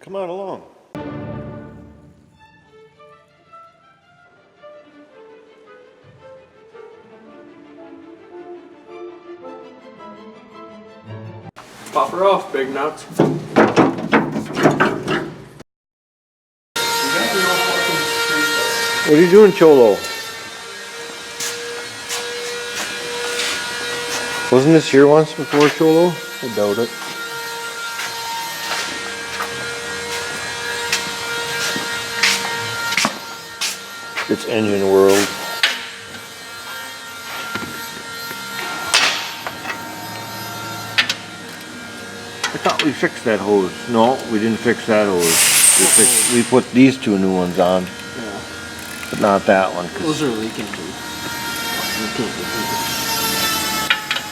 Come on along. Pop her off, big nuts. What are you doing, Cholo? Wasn't this here once before, Cholo? I doubt it. It's engine world. I thought we fixed that hose. No, we didn't fix that hose. We put these two new ones on. Yeah. But not that one. Those are leaking too. You can't get them.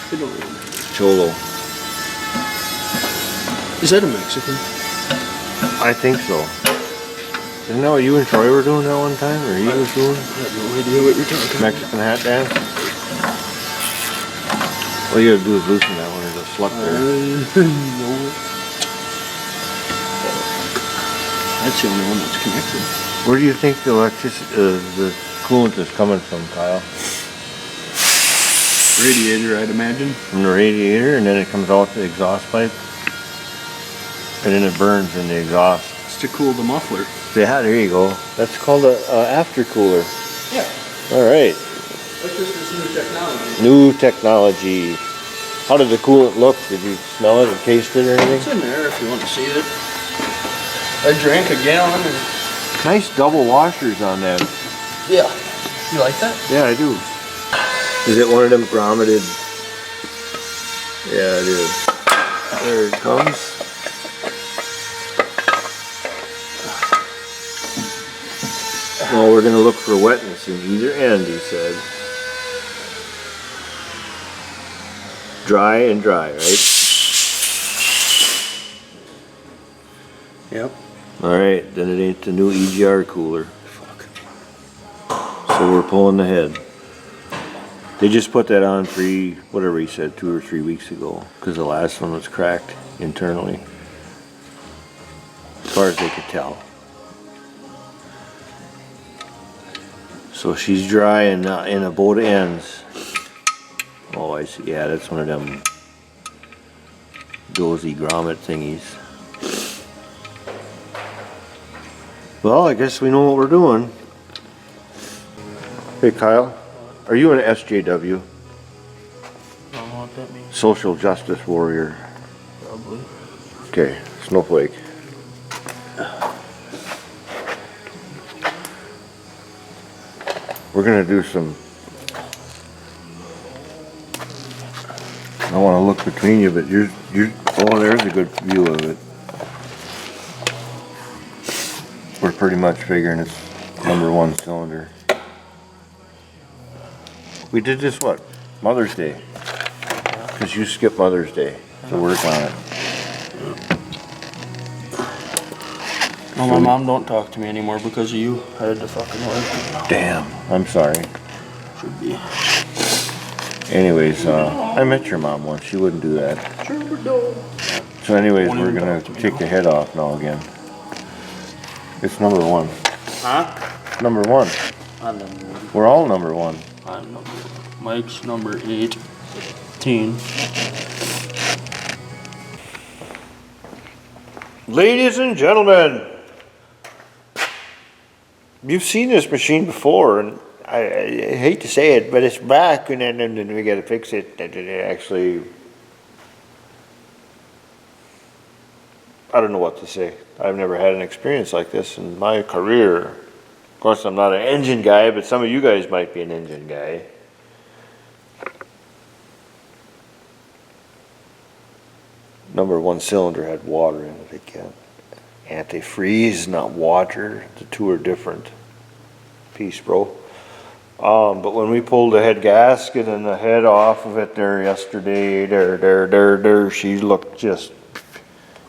They don't really matter. Cholo. Is that a Mexican? I think so. Isn't that what you and Troy were doing that one time? Or he was doing? I have no idea what you're talking about. Mexican hat dance? All you gotta do is loosen that one. There's a slut there. No. That's the only one that's connected. Where do you think the the coolant is coming from, Kyle? Radiator, I'd imagine. From the radiator, and then it comes out the exhaust pipe, and then it burns in the exhaust. It's to cool the muffler. Yeah, there you go. That's called a after cooler. Yeah. All right. That's just this new technology. New technology. How did the coolant look? Did you smell it or taste it or anything? It's in there if you want to see it. I drank a gallon and... Nice double washers on that. Yeah. You like that? Yeah, I do. Is it one of them grommeted? Yeah, it is. There it comes. Well, we're going to look for wetness in either end, he said. Dry and dry, right? Yep. Alright, then it ain't the new EGR cooler. Fuck. So we're pulling the head. They just put that on whatever he said, 2 or 3 weeks ago, because the last one was cracked internally, as far as they could tell. So she's dry and in both ends. Oh, I see. Yeah, that's one of them dozy grommet thingies. Well, I guess we know what we're doing. Hey, Kyle. Are you an SJW? I don't know what that means. Social justice warrior. Probably. Okay, snowflake. We're gonna do some. I want to look between you, but you're. Oh, there's a good view of it. We're pretty much figuring it's #1 cylinder. We did this what? Mother's Day. Because you skipped Mother's Day to work on it. No, my mom don't talk to me anymore because of you. I had to fucking work. Damn, I'm sorry. Should be. Anyways, I met your mom once. She wouldn't do that. Sure, but no. So anyways, we're gonna take the head off now again. It's #1. Huh? #1. I'm number 1. We're all #1. I'm number 1. Mike's number 18. Ladies and gentlemen, you've seen this machine before, and I hate to say it, but it's back, and then we gotta fix it. Actually, I don't know what to say. I've never had an experience like this in my career. Of course, I'm not an engine guy, but some of you guys might be an engine guy. #1 cylinder had water in it again. Antifreeze, not water. The two are different. Peace, bro. But when we pulled the head gasket and the head off of it there yesterday, there, she looked just,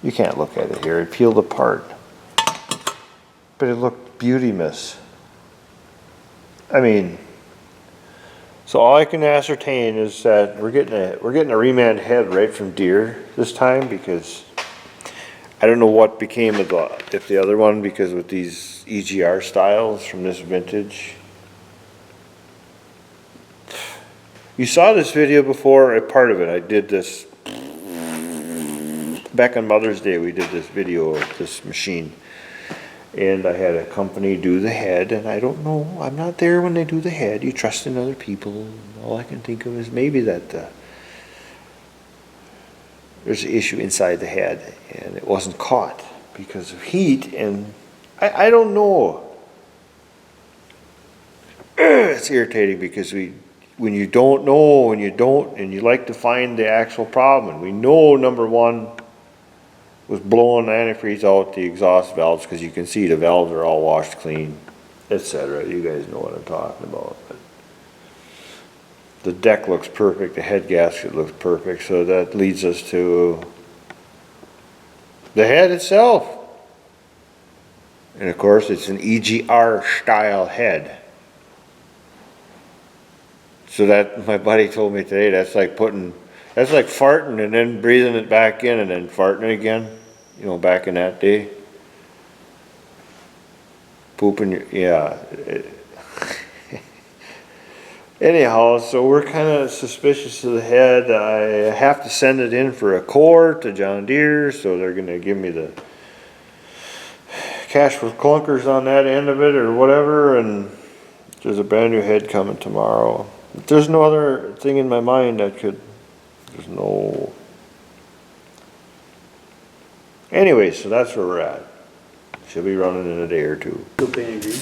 you can't look at it here, it peeled apart. But it looked beauty-miss. I mean, so all I can ascertain is that we're getting a remand head right from Deere this time, because I don't know what became of if the other one, because with these EGR styles from this vintage. You saw this video before, a part of it, I did this, back on Mother's Day, we did this video of this machine. And I had a company do the head, and I don't know, I'm not there when they do the head, you trust in other people. All I can think of is maybe that there's an issue inside the head, and it wasn't caught because of heat, and I don't know. It's irritating because when you don't know, and you like to find the actual problem, and we know number one was blowing antifreeze out the exhaust valves, because you can see the valves are all washed clean, etc. You guys know what I'm talking about. But the deck looks perfect, the head gasket looks perfect, so that leads us to the head itself. And of course, it's an EGR style head. So that, my buddy told me today, that's like farting and then breathing it back in and then farting it again. You know, back in that day. Pooping, yeah. Anyhow, so we're kind of suspicious of the head. I have to send it in for a core to John Deere, so they're going to give me the cash for clunkers on that end of it or whatever, and there's a brand new head coming tomorrow. There's no other thing in my mind that could, there's no... Anyway, so that's where we're at. She'll be running in a day or two. You'll paint it green.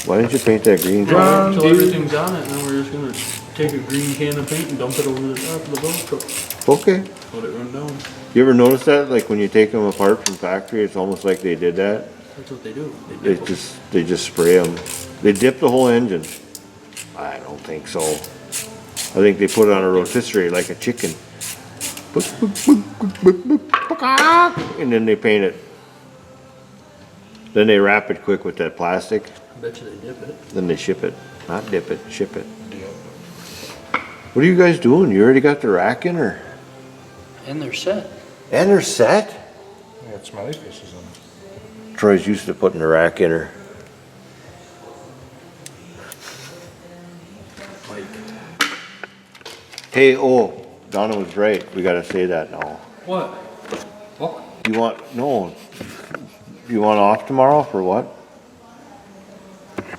Why didn't you paint that green? Until everything's on it, and then we're just gonna take a green can of paint and dump it over the top of the dump truck. Okay. Let it run down. You ever notice that? Like when you take them apart from factory, it's almost like they did that. That's what they do. They just spray them. They dip the whole engine. I don't think so. I think they put it on a rotisserie like a chicken. And then they paint it. Then they wrap it quick with that plastic. I bet you they dip it. Then they ship it. Not dip it, ship it. What are you guys doing? You already got the rack in, or? And they're set. And they're set? Yeah, smiley faces on it. Troy's used to putting the rack in her. Like, Hey, oh, Donna was right. We gotta say that now. what? What? You want off tomorrow for what?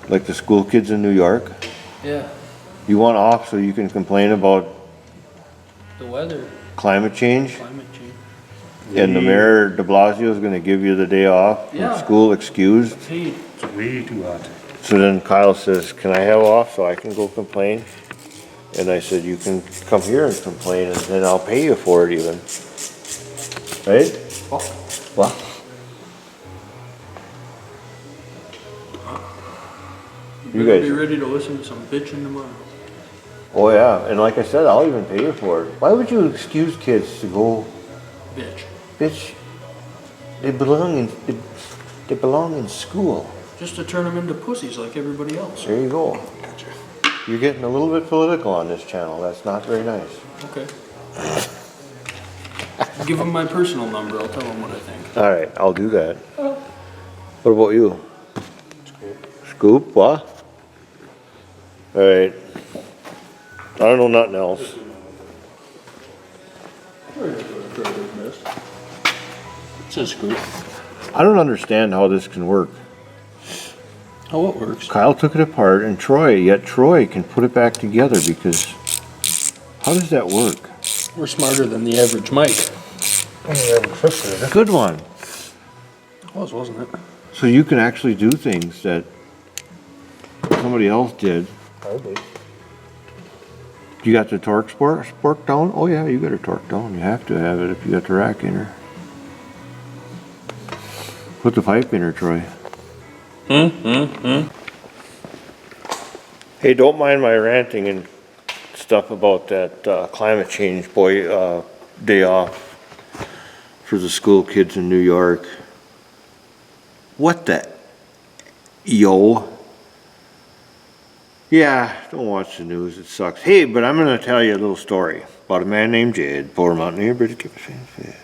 Like the school kids in New York? Yeah. You want off so you can complain about The weather, climate change? climate change. And the mayor de Blasio is gonna give you the day off from Yeah. school excused? Hey, It's way too hot. So then Kyle says, can I have off so I can go complain? And I said, you can come here and complain and then I'll pay you for it even. Right? What? You better be guys, ready to listen to some bitching tomorrow. oh yeah, and like I said, I'll even pay you for it. Why would you excuse kids to go, Bitch. bitch, they belong in school. Just to turn them into pussies like everybody else. There you go. You're getting a little bit political on this channel. That's not very nice. Okay. Give them my personal number, I'll tell them what I think. All right, I'll do that. What about you? Scoop, what? All right. I don't know nothing else. It's a scoop. I don't understand how this can work. How it works. Kyle took it apart and yet Troy can put it back together because how does that work? We're smarter than the average Mike. Good one. It was, wasn't it? So you can actually do things that somebody else did. Probably. You got the torque spork down? Oh yeah, you got a torque down. You have to have it if you got the rack in her. Put the pipe in her, Troy. Hey, don't mind my ranting and stuff about that climate change day off for the school kids in New York. What the? Yo. Yeah, don't watch the news, it sucks. Hey, but I'm gonna tell you a little story about a man named Jed, Poor Mountaineer, British Kipper.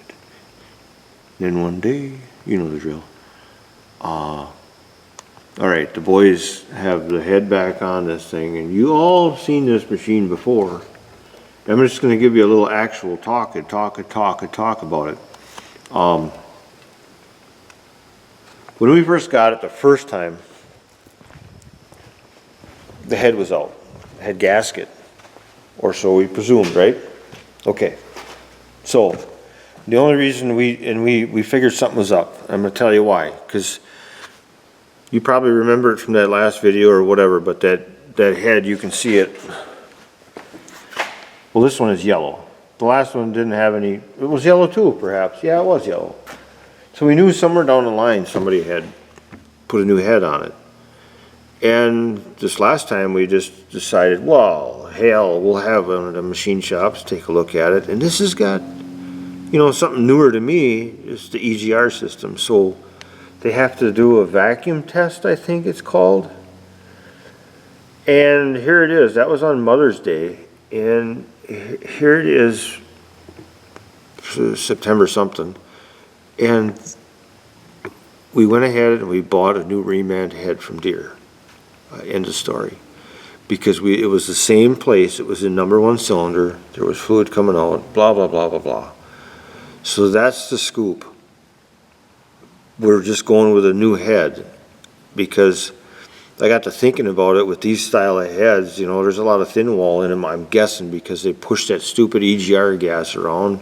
Then one day, you know the drill. All right, the boys have the head back on this thing, and you all have seen this machine before. I'm just gonna give you a little actual talk about it. When we first got it the first time, the head was out, head gasket, or so we presumed, right? Okay, so the only reason we figured something was up, I'm gonna tell you why, because you probably remember it from that last video or whatever, but that head, you can see it. Well, this one is yellow. The last one didn't have any, it was yellow too, perhaps. Yeah, it was yellow. So we knew somewhere down the line somebody had put a new head on it. And this last time we just decided, well, hell, we'll have one of the machine shops take a look at it. And this has got, you know, something newer to me is the EGR system. So they have to do a vacuum test, I think it's called. And here it is. That was on Mother's Day. And here it is, September something. And we went ahead and we bought a new remand head from Deere. End of story. Because it was the same place. It was in #1 cylinder. There was fluid coming out. Blah, blah, blah, blah, blah. So that's the scoop. We're just going with a new head because I got to thinking about it with these style of heads, you know, there's a lot of thin wall in them, I'm guessing, because they push that stupid EGR gas around.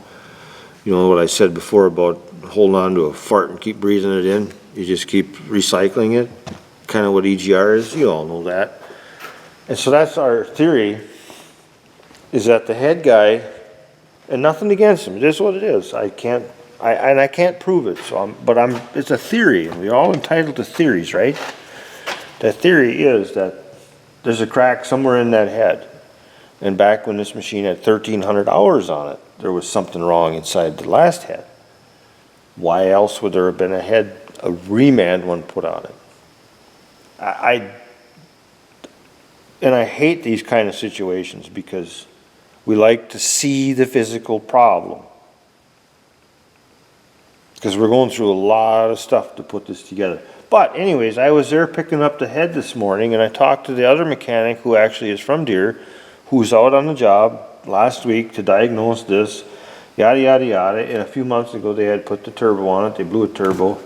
You know what I said before about holding on to a fart and keep breathing it in. You just keep recycling it. Kind of what EGR is, you all know that. And so that's our theory, is that the head guy, and nothing against him, it is what it is. I can't prove it, it's a theory, and we're all entitled to theories, right? The theory is that there's a crack somewhere in that head. And back when this machine had 1,300 hours on it, there was something wrong inside the last head. Why else would there have been a remand one put on it? And I hate these kind of situations because we like to see the physical problem. Because we're going through a lot of stuff to put this together. But anyways, I was there picking up the head this morning, and I talked to the other mechanic who actually is from Deere, who's out on the job last week to diagnose this, yada, yada, yada. And a few months ago, they had put the turbo on it. They blew a turbo.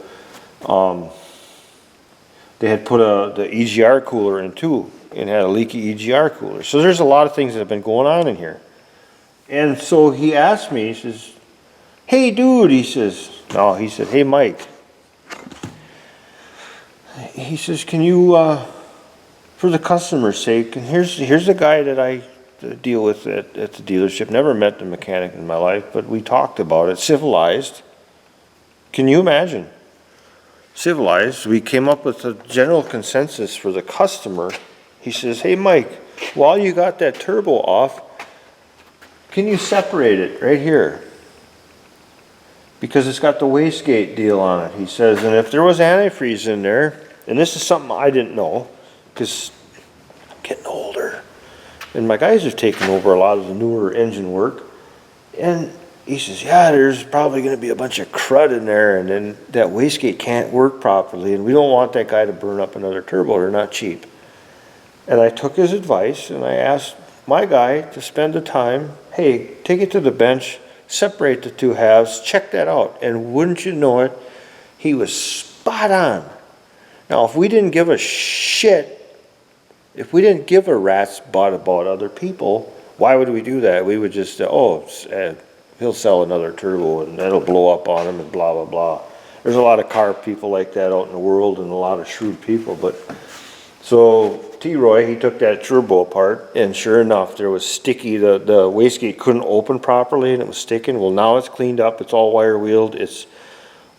They had put the EGR cooler in too, and had a leaky EGR cooler. So there's a lot of things that have been going on in here. And so he asked me, he says, hey, dude, he said, hey, Mike. He says, can you, for the customer's sake, and here's the guy that I deal with at the dealership. Never met the mechanic in my life, but we talked about it. Civilized. Can you imagine? Civilized. We came up with a general consensus for the customer. He says, hey, Mike, while you got that turbo off, can you separate it right here? Because it's got the wastegate deal on it. He says, and if there was antifreeze in there, and this is something I didn't know, because I'm getting older, and my guys have taken over a lot of the newer engine work, and he says, yeah, there's probably going to be a bunch of crud in there, and then that wastegate can't work properly, and we don't want that guy to burn up another turbo. They're not cheap. And I took his advice, and I asked my guy to spend the time, hey, take it to the bench, separate the two halves, check that out. And wouldn't you know it, he was spot on. Now, if we didn't give a shit, if we didn't give a rat's butt about other people, why would we do that? We would just, he'll sell another turbo and that'll blow up on him and blah, blah, blah. There's a lot of car people like that out in the world and a lot of shrewd people. But so T-Roy, he took that turbo apart, and sure enough, there was sticky. The wastegate couldn't open properly, and it was sticking. Well, now it's cleaned up. It's all wire wheeled. It's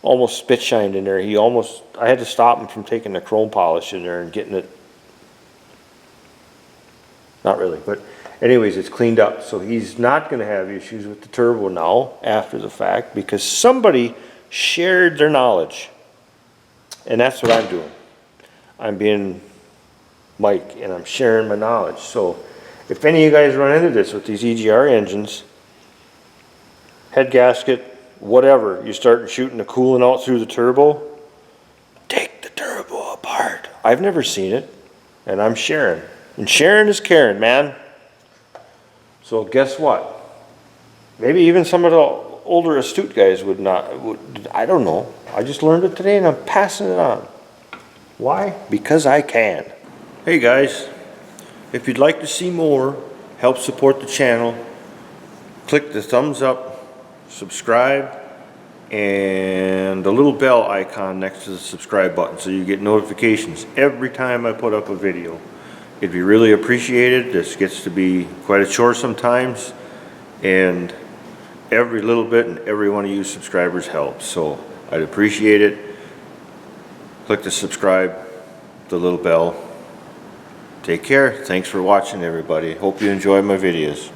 almost spit shined in there. I had to stop him from taking the chrome polish in there and getting it. Not really, but anyways, it's cleaned up. So he's not going to have issues with the turbo now after the fact because somebody shared their knowledge. And that's what I'm doing. I'm being Mike, and I'm sharing my knowledge. So if any of you guys run into this with these EGR engines, head gasket, whatever, you start shooting the coolant out through the turbo, take the turbo apart. I've never seen it, and I'm sharing. And sharing is caring, man. So guess what? Maybe even some of the older astute guys would I don't know. I just learned it today and I'm passing it on. Why? Because I can. Hey guys, if you'd like to see more, help support the channel, click the thumbs up, subscribe, and the little bell icon next to the subscribe button so you get notifications every time I put up a video. It'd be really appreciated. This gets to be quite a chore sometimes, and every little bit and every one of you subscribers helps, so I'd appreciate it. Click the subscribe, the little bell. Take care. Thanks for watching, everybody. Hope you enjoy my videos.